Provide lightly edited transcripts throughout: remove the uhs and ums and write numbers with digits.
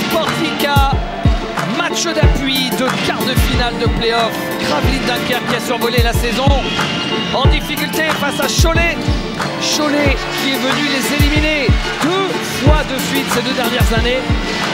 Sportica, match d'appui de quart de finale de play-off. Gravelines Dunkerque qui a survolé la saison en difficulté face à Cholet. Cholet qui est venu les éliminer 2 fois de suite ces 2 dernières années.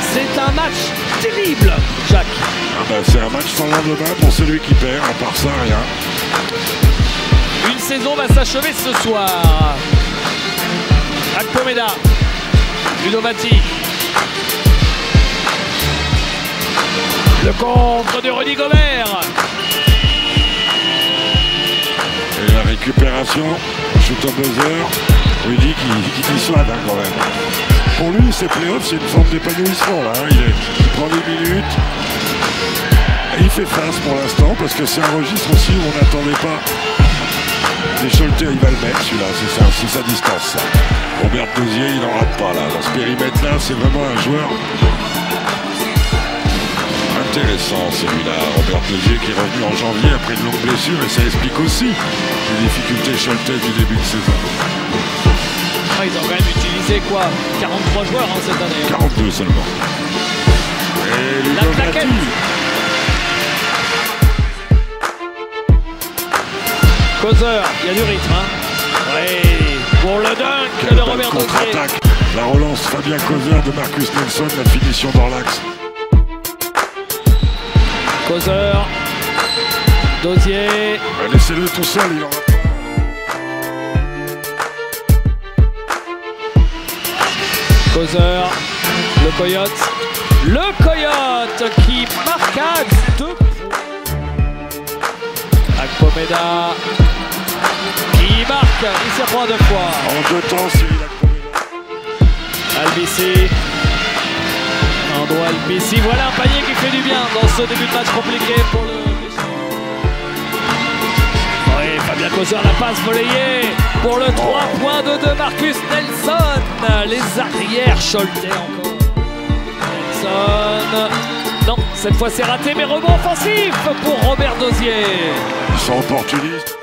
C'est un match terrible, Jacques. C'est un match sans lendemain pour celui qui perd, à part ça, rien. Une saison va s'achever ce soir. Akpomeda, Ludovati. Le contre de Rudy Gobert. Et la récupération, shoot au buzzer, Rudy qui dissuade quand même. Pour lui, ces playoffs, c'est une forme d'épanouissement là. Il prend des minutes. Et il fait face pour l'instant parce que c'est un registre aussi où on n'attendait pas. Les Choletais, il va le mettre celui-là, c'est sa distance. Ça. Robert Dosier, il n'en rate pas là. Dans ce périmètre-là, c'est vraiment un joueur intéressant celui-là. Robert Dosier qui est revenu en janvier après une longue blessure et ça explique aussi les difficultés Choletais du début de saison. Ils ont quand même utilisé quoi, 43 joueurs cette année. 42 seulement. Et la plaquette. Causeur, il y a du rythme. Oui, pour le dunk de Robert Dosier. La relance Fabien Causeur de Marcus Nelson, la finition dans l'axe. Causeur, Dosier. Laissez-le tout seul, il en a pas. Causeur, le Coyote qui marque à 2 points. Akpomeda qui marque, il s'y reprend 2 fois. En 2 temps, Cyril Akpomeda. Albici. Andro Albici, voilà un panier qui fait du bien dans ce début de match compliqué pour le... Oui, Fabien Causeur, la passe volleyée pour le 3 points de Marcus Nelson. Les arrières Choletais encore. Nelson. Non, cette fois c'est raté, mais rebond offensif pour Robert Dosier. Ils sont opportunistes.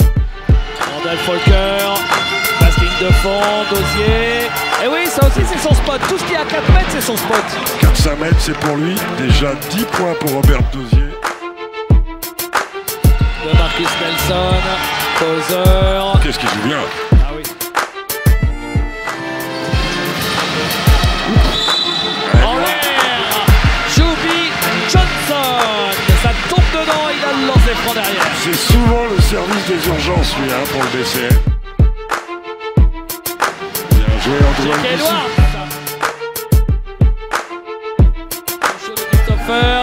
Randall Folker. Basket de fond, Dosier. Et oui, ça aussi c'est son spot. Tout ce qui est à 4 mètres, c'est son spot. 4-5 mètres, c'est pour lui. Déjà 10 points pour Robert Dosier. De Marcus Nelson. Causeur. Qu'est-ce qu'il joue bien. Ah oui. En l'air. Juby Johnson. Ça tombe dedans, il a le lancer franc derrière. C'est souvent le service des urgences, lui, pour le BCL. Bien joué, Andro Albici. Christopher,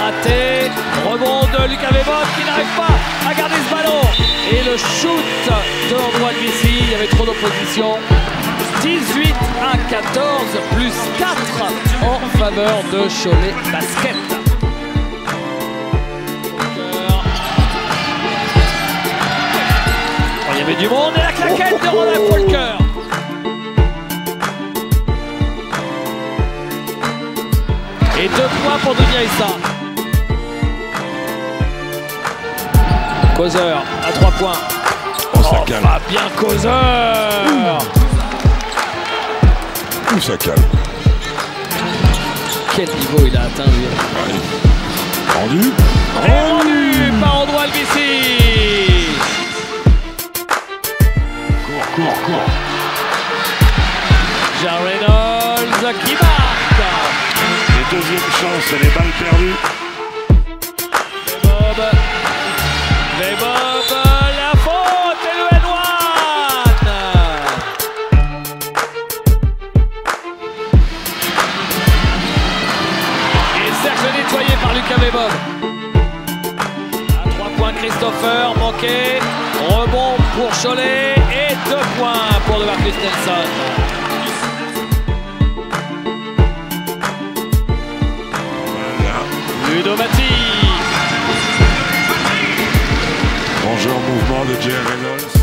raté. Rebond de Lucas Weber qui n'arrive pas à garder ce ballon. Et le shoot de Andro Albici, il y avait trop d'opposition. 18 à 14, plus 4 en faveur de Cholet Basket. Il y avait du monde et la claquette de Randall Folker. Et 2 points pour Dunia Issa. Causeur à 3 points. Oh, ça calme. Fabien Causeur. Ouh, ça calme. Quel niveau il a atteint lui. Rendu. Rendu par Andro Albici. Cours. Jean Reynolds qui marque. Les deuxièmes chances et les balles perdues. Bob, la faute et le N1. Et cercle nettoyé par Lucas Weber. À 3 points Christopher, manqué. Rebond pour Cholet et Marcus Nelson. Ludo Matti. Bon jeu en mouvement de J.R. Reynolds.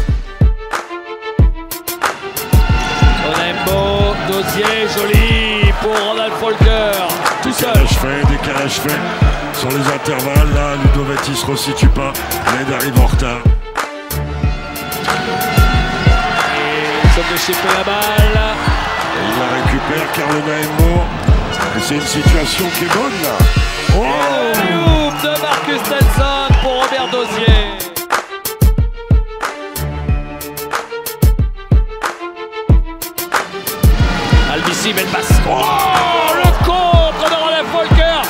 Onembo, Dozier, joli pour Ronald Folker. Tout seul. Décalage fait. Sur les intervalles, là, Ludovati se resitue pas. L'aide arrive en retard. Et sauf de chipper la balle. Et il la récupère, Carlo Naembo. Et c'est une situation qui est bonne, là. Oh, Et le de Marcus Nelson pour Robert Dozier. Albici, belle passe. Oh, le contre de Ronald Folker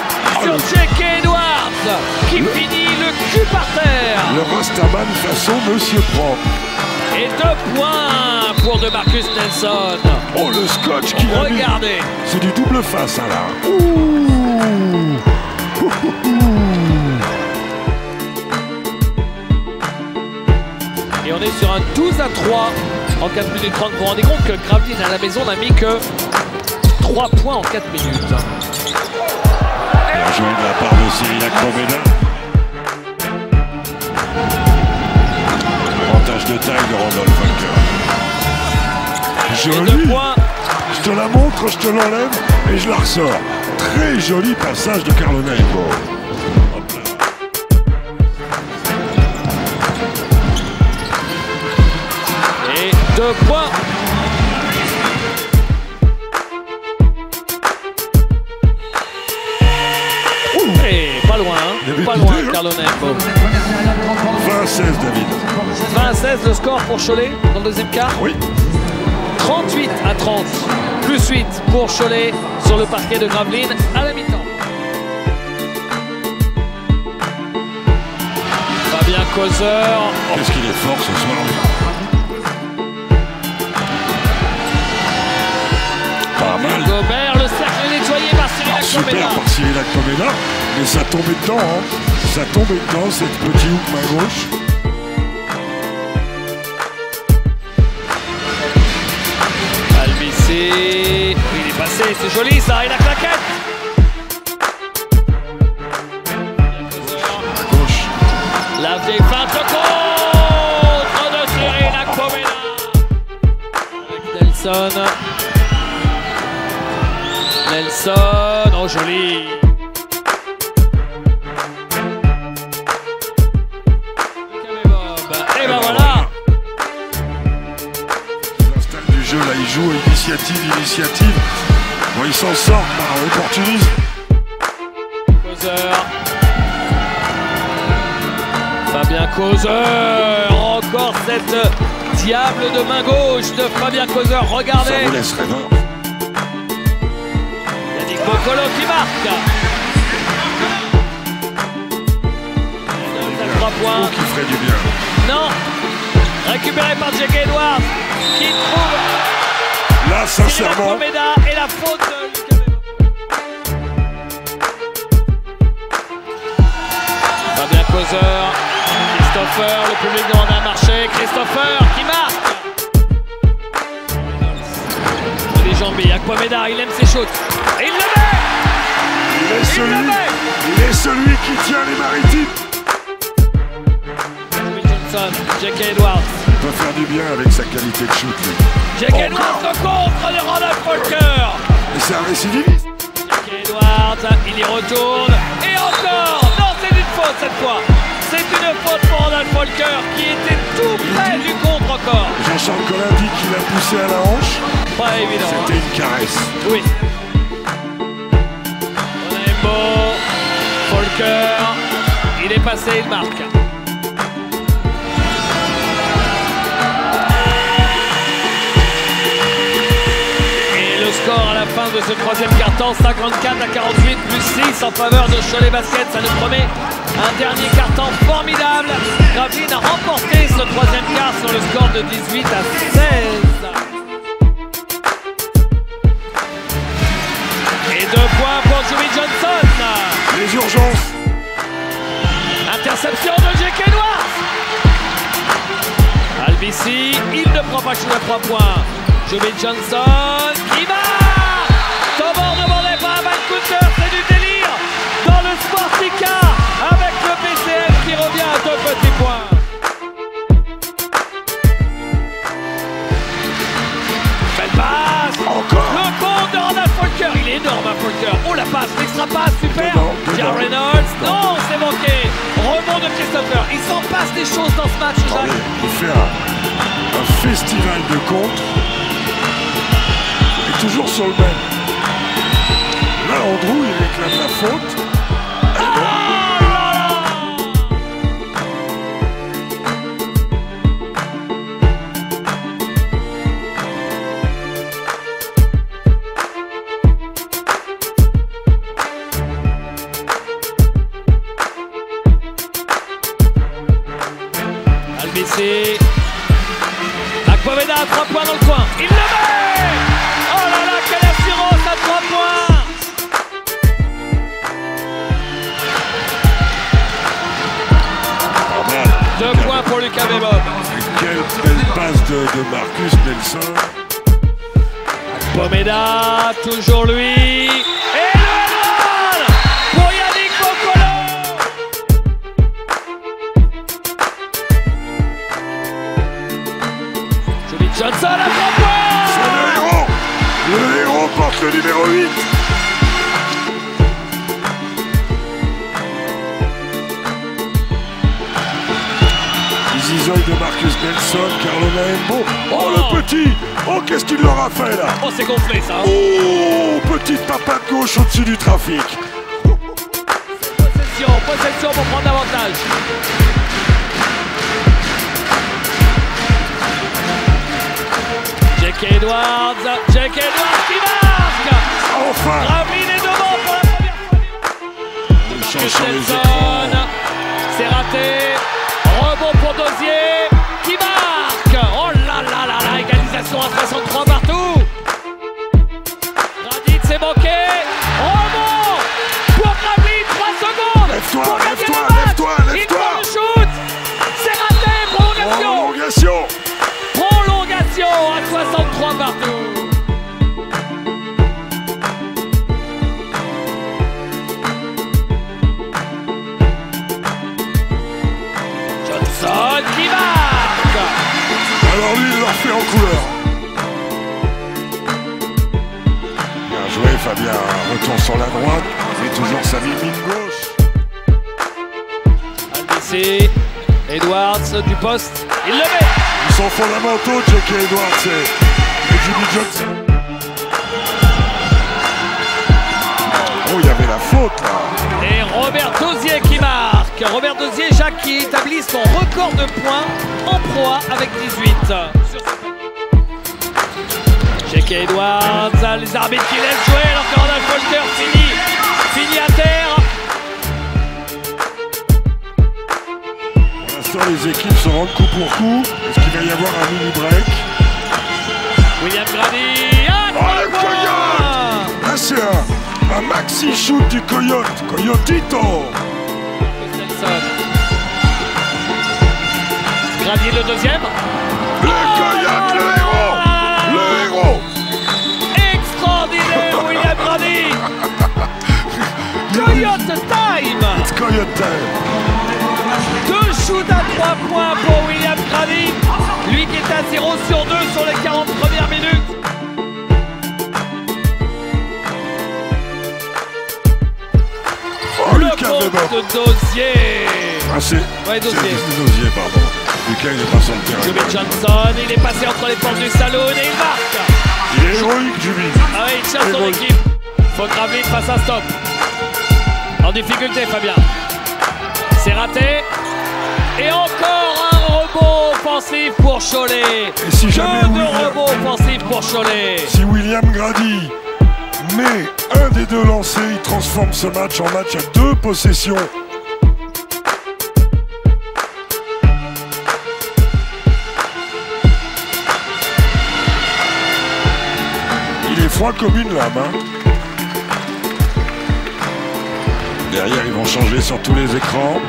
sur Jake Edwards qui finit le cul par terre. le Rastaman façon Monsieur Propre. Et 2 points pour de Marcus Nelson. Oh, le scotch qu'il a mis. Regardez. C'est du double face, hein, là. Ouh. Et on est sur un 12-3 en 4 minutes 30. Vous vous rendez compte que Gravelines à la maison n'a mis que 3 points en 4 minutes. Bien joué de la part de Cyril Acromena. Avantage de taille de Randolph Folker. Et 2 Joli. points. Je te la montre, je te l'enlève et je la ressors. Très joli passage de Carlo Naembo. Hop là. Et 2 points. Et pas loin, hein. Pas loin, Carlo Naembo. 20-16, David. 20-16 le score pour Cholet dans le deuxième quart. Oui. 38-30, plus 8 pour Cholet sur le parquet de Gravelines à la mi-temps. Fabien Causeur. Qu'est-ce qu'il est fort ce soir, lui. Pas mal. Gobert, le cercle est nettoyé par Cyril Super Acromena. par Cyril Acromena. Mais ça tombait dedans, hein. Ça tombait dedans, cette petite hook main gauche. Albici. Il est passé, c'est joli ça, et la claquette. Gauche. La vieille feinte contre de Cyril Acromena. Avec Nelson. Nelson, oh joli. Et ben voilà. L'install du jeu, là, il joue initiative. Bon, il s'en sort par opportunisme. Causeur. Fabien Causeur. Encore cette diable de main gauche de Fabien Causeur. Ça Regardez. vous laisse rêveur. Yannick Bocolo qui marque. 3 points. Oh, qui ferait du bien. Non. Récupéré par Jake Edwards qui trouve Là, sincèrement, Acromena et la faute de Lucas Fabien Causeur. Christopher, le public demande un marché. Christopher qui marque. Il est jambé. Acromena, il aime ses shoots. Et il le met. il est celui qui tient les maritimes. Johnson, Jake Edwards. Il peut faire du bien avec sa qualité de shoot, lui. Jake Edwards le contre de Ronald Folker. Et c'est un récidiviste. Jake Edwards, il y retourne. Et encore. Non, c'est une faute cette fois. C'est une faute pour Ronald Folker qui était tout près du contre encore. Jean-Charles Collin dit qu'il a poussé à la hanche. Pas évident. C'était une caresse. Oui. Onembo, Folker. Il est passé, il marque. À la fin de ce troisième quart-temps, 54-48 plus 6 en faveur de Cholet Basket. Ça nous promet un dernier quart-temps formidable. Gravelines a remporté ce troisième quart sur le score de 18-16. Et 2 points pour Jimmy Johnson. Les urgences. Interception de Jake Edwards. Ici, il ne prend pas le shoot à 3 points. Joby Johnson qui va. Tobor ne demandait pas un counter, c'est du délire dans le Sportica avec le PCF qui revient à 2 petits points. Belle passe. Encore. Le compte de Ronald Folker, il est énorme à Folker. Oh la passe, l'extra passe, super. Jar Reynolds, non, c'est manqué. Rebond de Christopher, il s'en passe des choses dans ce match, Jacques. Il fait un festival de contre. Et toujours sur le même. Là, Andrew, il réclame la faute. Albissi. Akpoveda à 3 points dans le coin. Il le met. Oh là là, quelle assurance à 3 points. Deux points pour Lucas Bebop. Quelle belle passe de Marcus Nelson. Akpoveda, toujours lui. Et le run pour Yannick Bokolo. Joby Johnson à 3 points. C'est le héros. Le héros porte le numéro 8. Zizoï de Marcus Nelson, Carlona Embo. Oh le petit. Oh qu'est-ce qu'il leur a fait là. Oh c'est gonflé ça. Oh petite papade gauche au-dessus du trafic. Possession pour prendre l'avantage. J.K. Edwards qui marque. Enfin. Gravine est devant pour la première fois. Nelson, c'est raté. Rebond pour Dozier qui marque. Oh là là là là, égalisation à 63 partout. Gradit c'est manqué. Rebond pour Gravine, 3 secondes. Lève-toi, pour gagner lève-toi, le match. lève-toi, Il lève-toi. prend le shoot. C'est raté, prolongation. Prolongation à 63 partout. Johnson qui marque. Alors lui, il leur fait en couleur. Bien joué, Fabien. Retour sur la droite. Et toujours sa ligne gauche. Albissi, Edwards du poste. Il le met. Ils sont fondamentaux, J.K. Edwards et Joby Johnson. Oh, il y avait la faute là. Et Robert Dozier qui marque. Robert Dozier, Jacques, qui établit son record de points en proie avec 18. J.K. Edwards, les arbitres qui laissent jouer alors que Ronald Folker finit à terre. Pour l'instant, les équipes se rendent coup pour coup. Est-ce qu'il va y avoir un mini break? William Grady. Ah, oh, le Coyote! Là, c'est un maxi shoot du Coyote. Coyotito! Grady le deuxième. Le Coyote, le héros! Le héros! Extraordinaire, William Grady! Coyote time! It's Coyote time! 2 shoots à 3 points pour William Grady. Lui qui est à 0 sur 2 sur les 40 premières minutes. Oh, Le Lucas compte de Dozier. Ah, c'est Ouais, Dozier. Dozier, pardon. Lucas, il est pas sur le terrain. Joby Johnson, il est passé entre les portes du saloon et il marque. Il est héroïque, Joby. Ah oui, il cherche son équipe. Faut que Gravine fasse un stop. En difficulté, Fabien. C'est raté. Et encore un rebond offensif pour Cholet. Et si jamais Deux rebonds offensifs pour Cholet. Si William Grady met un des deux lancers, il transforme ce match en match à 2 possessions. Il est froid comme une lame. Hein. Derrière, ils vont changer sur tous les écrans.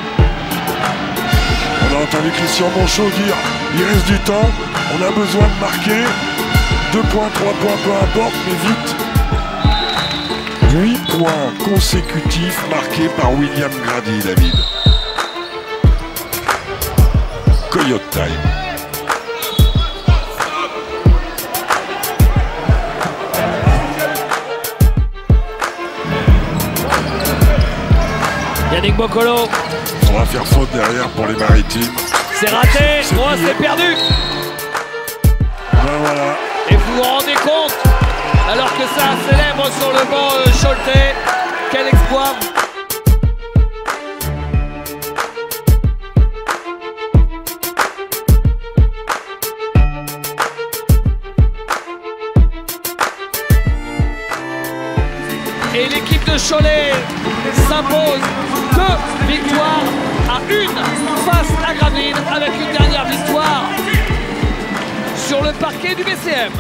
On a entendu Christian Monchot dire Il reste du temps. On a besoin de marquer. 2 points, 3 points, peu importe, mais vite. 8 points consécutifs marqués par William Grady, David. Coyote time. Yannick Boccolo. On va faire faute derrière pour les Maritimes. C'est raté. Oh, c'est perdu. Ben voilà. Et vous vous rendez compte, alors que ça célèbre sur le banc Choletais, quel exploit! Et l'équipe de Cholet s'impose 2 victoires à 1 face à Gravelines avec une dernière victoire sur le parquet du BCM.